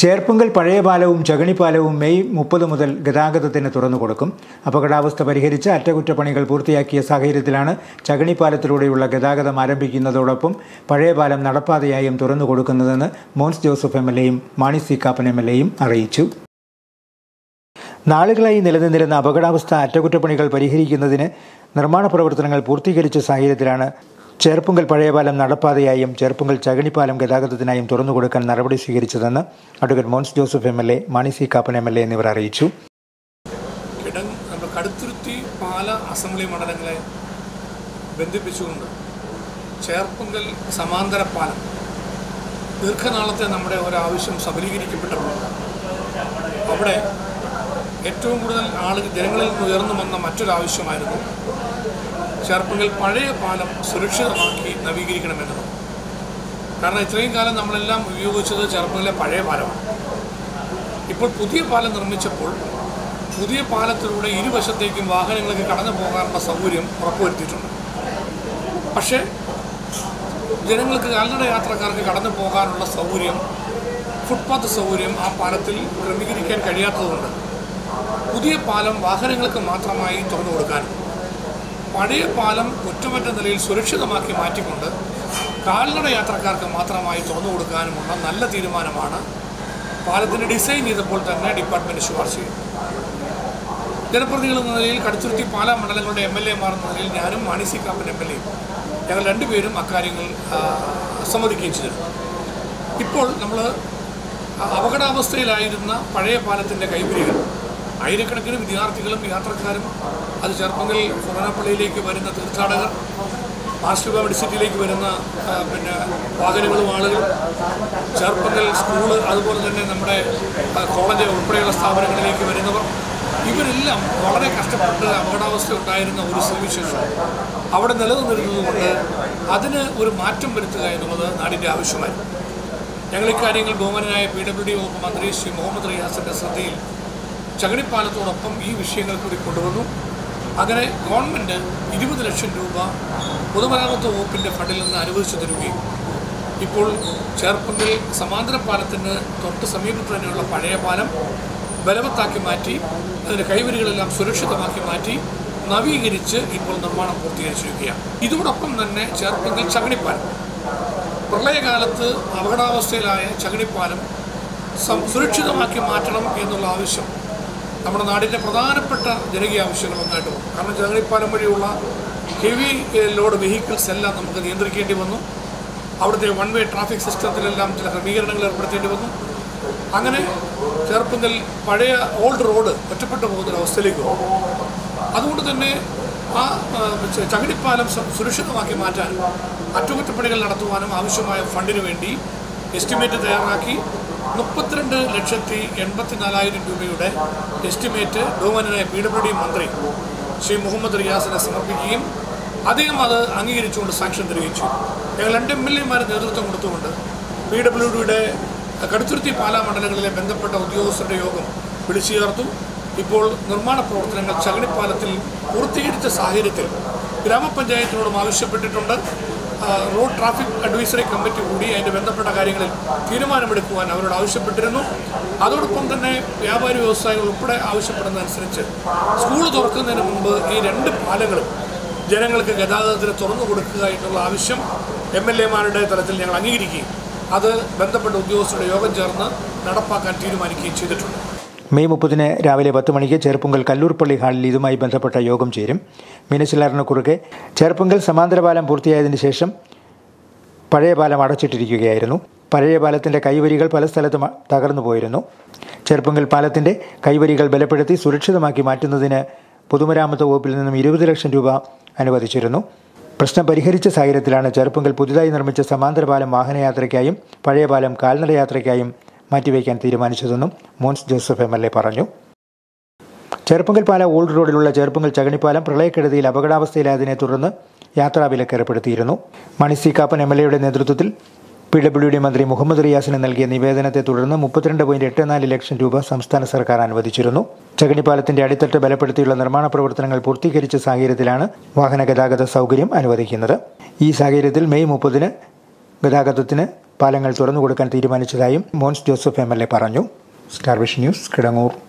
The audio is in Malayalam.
ചേർപ്പുങ്കൽ പഴയ പാലവും ചകണിപ്പാലവും മെയ് 30 മുതൽ ഗതാഗതത്തിന് തുറന്നുകൊടുക്കും. അപകടാവസ്ഥ പരിഹരിച്ച് അറ്റകുറ്റപ്പണികൾ പൂർത്തിയാക്കിയ സാഹചര്യത്തിലാണ് ചകണിപ്പാലത്തിലൂടെയുള്ള ഗതാഗതം ആരംഭിക്കുന്നതോടൊപ്പം പഴയ പാലം നടപ്പാതയായും തുറന്നുകൊടുക്കുന്നതെന്ന് മോൻസ് ജോസഫ് എം.എൽ.എയും മാണി സി കാപ്പൻ എം.എൽ.എയും അറിയിച്ചു. നാളുകളായി നിലനിന്നിരുന്ന അപകടാവസ്ഥ അറ്റകുറ്റപ്പണികൾ പരിഹരിക്കുന്നതിന് നിർമ്മാണ പ്രവർത്തനങ്ങൾ പൂർത്തീകരിച്ച സാഹചര്യത്തിലാണ് ചേർപ്പുങ്കൽ പഴയപാലം നടപ്പാതയായും ചേർപ്പുങ്കൽ ചകണിപ്പാലം ഗതാഗതത്തിനായും തുറന്നുകൊടുക്കാൻ നടപടി സ്വീകരിച്ചതെന്ന് advocate Mons Joseph MLA, Mani C Kappan MLA എന്നിവർ അറിയിച്ചു. കടുത്തുരുത്തി പാല അസംബ്ലി മണ്ഡലങ്ങളെ ബന്ധിപ്പിച്ചുകൊണ്ട് ചേർപ്പുങ്കൽ സമാന്തര പാലം ദീർഘനാളത്തെ നമ്മുടെ ഒരാവശ്യം സബലീകരിക്കപ്പെട്ടപ്പോൾ അവിടെ ഏറ്റവും കൂടുതൽ ജനങ്ങളിൽ നിന്ന് ഉയർന്നു വന്ന മറ്റൊരാവശ്യമായിരുന്നു ചേർപ്പുങ്കൽ പഴയ പാലം സുരക്ഷിതമാക്കി നവീകരിക്കണമെന്നത്. കാരണം ഇത്രയും കാലം നമ്മളെല്ലാം ഉപയോഗിച്ചത് ചേർപ്പുങ്കലെ പഴയ പാലമാണ്. ഇപ്പോൾ പുതിയ പാലം നിർമ്മിച്ചപ്പോൾ പുതിയ പാലത്തിലൂടെ ഇരുവശത്തേക്കും വാഹനങ്ങൾക്ക് കടന്നു പോകാനുള്ള സൗകര്യം ഉറപ്പുവരുത്തിയിട്ടുണ്ട്. പക്ഷേ ജനങ്ങൾക്ക് കാൽനട യാത്രക്കാർക്ക് കടന്നു പോകാനുള്ള സൗകര്യം, ഫുട്പാത്ത് സൗകര്യം ആ പാലത്തിൽ ക്രമീകരിക്കാൻ കഴിയാത്തതുകൊണ്ട് പുതിയ പാലം വാഹനങ്ങൾക്ക് മാത്രമായി തുറന്നു കൊടുക്കാനും പഴയ പാലം കുറ്റമറ്റ നിലയിൽ സുരക്ഷിതമാക്കി മാറ്റിക്കൊണ്ട് കാൽനട യാത്രക്കാർക്ക് മാത്രമായി തുറന്നു കൊടുക്കാനുമുള്ള നല്ല തീരുമാനമാണ് പാലത്തിൻ്റെ ഡിസൈൻ ചെയ്തപ്പോൾ തന്നെ ഡിപ്പാർട്ട്മെൻറ്റ് ശുപാർശ ചെയ്തു. ജനപ്രതിനിധികൾ എന്ന നിലയിൽ കടുത്തുരുത്തി പാലാ മണ്ഡലങ്ങളുടെ എം.എൽ.എമാർ എന്ന നിലയിൽ ഞാനും മാണി സി കാപ്പൻ എം.എൽ.എയും ഞങ്ങൾ രണ്ടുപേരും അക്കാര്യങ്ങൾ സമ്മതിക്കുകയും ചെയ്തിരുന്നു. ഇപ്പോൾ നമ്മൾ അപകടാവസ്ഥയിലായിരുന്ന പഴയ പാലത്തിൻ്റെ കൈവരികൾ ആയിരക്കണക്കിന് വിദ്യാർത്ഥികളും യാത്രക്കാരും, അത് ചേർപ്പുങ്കൽ ഫൊറോനാപ്പള്ളിയിലേക്ക് വരുന്ന തീർത്ഥാടകർ, മാർഷൽ മെഡിസിറ്റിയിലേക്ക് വരുന്ന വാഹനങ്ങളും ആളുകളും, ചേർപ്പുങ്കൽ സ്കൂള്, അതുപോലെ തന്നെ നമ്മുടെ കോളേജ് ഉൾപ്പെടെയുള്ള സ്ഥാപനങ്ങളിലേക്ക് വരുന്നവർ, ഇവരെല്ലാം വളരെ കഷ്ടപ്പെട്ട് അപകടാവസ്ഥ ഉണ്ടായിരുന്ന ഒരു സ്ഥിതിവിശേഷം അവിടെ നിലനിന്നിരുന്നതുകൊണ്ട് അതിന് ഒരു മാറ്റം വരുത്തുക എന്നുള്ളത് നാടിൻ്റെ ആവശ്യമായിരുന്നു. ഞങ്ങൾ ഇക്കാര്യങ്ങൾ ബഹുമാനനായ PWD വകുപ്പ് മന്ത്രി ശ്രീ മുഹമ്മദ് റിയാസിൻ്റെ ശ്രദ്ധയിൽ ചകണിപ്പാലത്തോടൊപ്പം ഈ വിഷയങ്ങൾ കൂടി കൊണ്ടുവന്നു. അങ്ങനെ ഗവൺമെൻറ് 20 ലക്ഷം രൂപ പൊതുമരാമത്ത് വകുപ്പിൻ്റെ ഫണ്ടിൽ നിന്ന് അനുവദിച്ചു തരികയും ഇപ്പോൾ ചേർപ്പുങ്കൽ സമാന്തര പാലത്തിന് തൊട്ട് സമീപത്ത് തന്നെയുള്ള പഴയ പാലം ബലവത്താക്കി മാറ്റി അതിൻ്റെ കൈവരികളെല്ലാം സുരക്ഷിതമാക്കി മാറ്റി നവീകരിച്ച് ഇപ്പോൾ നിർമ്മാണം പൂർത്തീകരിച്ചിരിക്കുകയാണ്. ഇതോടൊപ്പം തന്നെ ചേർപ്പുങ്കൽ ചകണിപ്പാലം, പ്രളയകാലത്ത് അപകടാവസ്ഥയിലായ ചകണിപ്പാലം സുരക്ഷിതമാക്കി മാറ്റണം എന്നുള്ള ആവശ്യം നമ്മുടെ നാടിൻ്റെ പ്രധാനപ്പെട്ട ജനകീയ ആവശ്യങ്ങളൊന്നായിട്ട് വന്നു. കാരണം ചകണിപ്പാലം വഴിയുള്ള ഹെവി ലോഡ് വെഹിക്കിൾസ് എല്ലാം നമുക്ക് നിയന്ത്രിക്കേണ്ടി വന്നു. അവിടുത്തെ വൺ വേ ട്രാഫിക് സിസ്റ്റത്തിലെല്ലാം ചില ക്രമീകരണങ്ങൾ ഏർപ്പെടുത്തേണ്ടി വന്നു. അങ്ങനെ ചേർപ്പുങ്കൽ പഴയ ഓൾഡ് റോഡ് ഒറ്റപ്പെട്ടു പോകുന്നൊരവസ്ഥയിലേക്ക് പോകും. അതുകൊണ്ട് തന്നെ ആ ചകണിപ്പാലം സുരക്ഷിതമാക്കി മാറ്റാനും അറ്റകുറ്റപ്പണികൾ നടത്തുവാനും ആവശ്യമായ ഫണ്ടിന് വേണ്ടി എസ്റ്റിമേറ്റ് തയ്യാറാക്കി 32,84,000 രൂപയുടെ എസ്റ്റിമേറ്റ് ബഹുമാനനായ PWD മന്ത്രി ശ്രീ മുഹമ്മദ് റിയാസിനെ സമർപ്പിക്കുകയും അദ്ദേഹം അത് അംഗീകരിച്ചുകൊണ്ട് സാങ്ഷൻ തരികയും ചെയ്തു. ഞങ്ങൾ 2 MLA-മാരെ നേതൃത്വം കൊടുത്തുകൊണ്ട് PWDയുടെ കടുത്തുരുത്തി പാലാ മണ്ഡലങ്ങളിലെ ബന്ധപ്പെട്ട ഉദ്യോഗസ്ഥരുടെ യോഗം വിളിച്ചു ചേർത്തു. ഇപ്പോൾ നിർമ്മാണ പ്രവർത്തനങ്ങൾ ചകണിപ്പാലത്തിൽ പൂർത്തീകരിച്ച സാഹചര്യത്തിൽ ഗ്രാമപഞ്ചായത്തിനോടും ആവശ്യപ്പെട്ടിട്ടുണ്ട്. റോഡ് ട്രാഫിക് അഡ്വൈസറി കമ്മിറ്റി കൂടി അതിൻ്റെ ബന്ധപ്പെട്ട കാര്യങ്ങളിൽ തീരുമാനമെടുക്കുവാൻ അവരോട് ആവശ്യപ്പെട്ടിരുന്നു. അതോടൊപ്പം തന്നെ വ്യാപാരി വ്യവസായികൾ ഉൾപ്പെടെ ആവശ്യപ്പെടുന്നതനുസരിച്ച് സ്കൂൾ തുറക്കുന്നതിന് മുമ്പ് ഈ 2 പാലങ്ങളും ജനങ്ങൾക്ക് ഗതാഗതത്തിന് തുറന്നു കൊടുക്കുക എന്നുള്ള ആവശ്യം MLA-മാരുടെ തലത്തിൽ ഞങ്ങൾ അംഗീകരിക്കുകയും അത് ബന്ധപ്പെട്ട ഉദ്യോഗസ്ഥരുടെ യോഗം ചേർന്ന് നടപ്പാക്കാൻ തീരുമാനിക്കുകയും ചെയ്തിട്ടുണ്ട്. മെയ് 30 രാവിലെ 10 മണിക്ക് ചേർപ്പുങ്കൽ കല്ലൂർപ്പള്ളി ഹാളിൽ ഇതുമായി ബന്ധപ്പെട്ട യോഗം ചേരും. മീനച്ചിലാറിന് കുറുകെ ചേർപ്പുങ്കൽ സമാന്തര പാലം പൂർത്തിയായതിനു ശേഷം പഴയ പാലം അടച്ചിട്ടിരിക്കുകയായിരുന്നു. പഴയ പാലത്തിൻ്റെ കൈവരികൾ പല സ്ഥലത്തും തകർന്നു പോയിരുന്നു. ചേർപ്പുങ്കൽ പാലത്തിൻ്റെ കൈവരികൾ ബലപ്പെടുത്തി സുരക്ഷിതമാക്കി മാറ്റുന്നതിന് പൊതുമരാമത്ത് വകുപ്പിൽ നിന്നും 20 ലക്ഷം രൂപ അനുവദിച്ചിരുന്നു. പ്രശ്നം പരിഹരിച്ച സാഹചര്യത്തിലാണ് ചേർപ്പുങ്കൽ പുതുതായി നിർമ്മിച്ച സമാന്തര പാലം വാഹനയാത്രയ്ക്കായും പഴയ പാലം കാൽനട യാത്രയ്ക്കായും മാറ്റിവയ്ക്കാൻ തീരുമാനിച്ചതെന്നും മോൻസ് ജോസഫ് എം.എൽ.എ പറഞ്ഞു. ചേർപ്പുങ്കൽ പാല ഓൾഡ് റോഡിലുള്ള ചേർപ്പുങ്കൽ ചകണിപ്പാലം പ്രളയക്കെടുതിയിൽ അപകടാവസ്ഥയിലായതിനെ തുടർന്ന് യാത്രാവിലക്ക് ഏർപ്പെടുത്തിയിരുന്നു. മാണി സി കാപ്പൻ എം.എൽ.എയുടെ നേതൃത്വത്തിൽ PWD മന്ത്രി മുഹമ്മദ് റിയാസിന് നൽകിയ നിവേദനത്തെ തുടർന്ന് 32.84 ലക്ഷം രൂപ സംസ്ഥാന സർക്കാർ അനുവദിച്ചിരുന്നു. ചകണിപ്പാലത്തിന്റെ അടിത്തട്ട് ബലപ്പെടുത്തിയുള്ള നിർമ്മാണ പ്രവർത്തനങ്ങൾ പൂർത്തീകരിച്ച സാഹചര്യത്തിലാണ് വാഹന ഗതാഗത സൗകര്യം അനുവദിക്കുന്നത്. ഈ സാഹചര്യത്തിൽ മെയ് 30 ഗതാഗതത്തിന് പാലങ്ങൾ തുറന്നു കൊടുക്കാൻ തീരുമാനിച്ചതായും മോൻസ് ജോസഫ് MLA പറഞ്ഞു. Star vision news, Kidangoor.